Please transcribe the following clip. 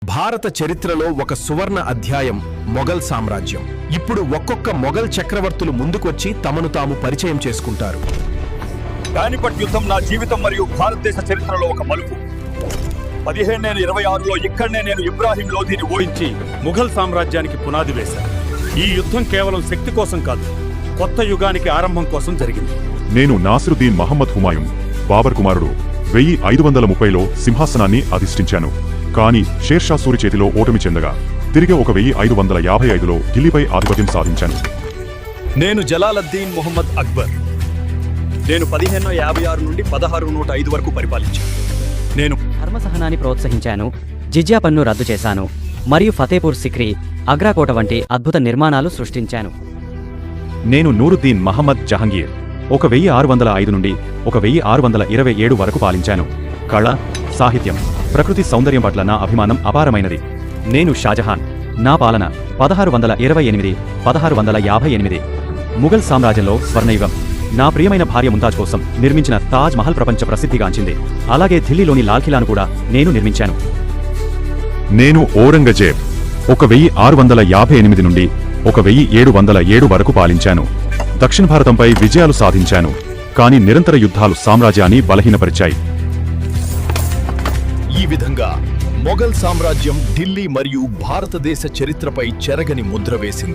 భారత చరిత్రలో ఒక సువర్ణ అధ్యాయం మొఘల్ సామ్రాజ్యం. ఇప్పుడు ఒక్కొక్క మొఘల్ చక్రవర్తులు ముందుకొచ్చి తమను తాము పరిచయం చేసుకుంటారు. పానిపట్ యుద్ధం నా జీవితం మరియు భారతదేశ చరిత్రలో ఒక మలుపు. 1526లో ఇక్కడనే నేను ఇబ్రాహిం లోధిని ఓడించి ముఘల్ సామ్రాజ్యానికి పునాది వేశాను. ఈ యుద్ధం కేవలం శక్తి కోసం కాదు, కొత్త యుగానికి ఆరంభం కోసం జరిగింది. నేను నాసిరుద్దీన్ మహమ్మద్ హుమాయూన్, బాబర్ కుమారుడు. 1530లో సింహాసనాన్ని అధిష్ఠించాను. కానీ షేర్షా సూరి చేతిలో ఓటమి చెందగా తిరిగి 1555లో ఢిల్లీపై ఆధిపత్యం సాధించాను. నేను జలాలుద్దీన్ ముహమ్మద్ అక్బర్. నేను 1556 నుండి 1605 వరకు పరిపాలించాను. నేను ధర్మసహనాన్ని ప్రోత్సహించాను, జిజ్యా పన్ను రద్దు చేశాను మరియు ఫతేపూర్ సిక్రీ, అగ్రాకోట వంటి అద్భుత నిర్మాణాలు సృష్టించాను. నేను నూరుద్దీన్ మహమ్మద్ జహంగీర్ 1605 నుండి 1627 వరకు పాలించాను. కళ, సాహిత్యం, ప్రకృతి సౌందర్యం పట్ల నా అభిమానం అపారమైనది. నేను షాజహాన్. నా పాలన 1628, 1658. ముఘల్ సామ్రాజ్యంలో స్వర్ణయుగం. నా ప్రియమైన భార్య ముంతాజ్ కోసం నిర్మించిన తాజ్ మహల్ ప్రపంచ ప్రసిద్ధిగాంచింది. అలాగే ఢిల్లీలోని లాల్ఖిలాను కూడా నేను నిర్మించాను. నేను ఔరంగజేబ్ 1658 నుండి 1707 వరకు పాలించాను. దక్షిణ భారతంపై విజయాలు సాధించాను, కానీ నిరంతర యుద్ధాలు సామ్రాజ్యాన్ని బలహీనపరిచాయి. ఈ విధంగా మొఘల్ సామ్రాజ్యం ఢిల్లీ మరియు భారతదేశ చరిత్రపై చెరగని ముద్ర వేసింది.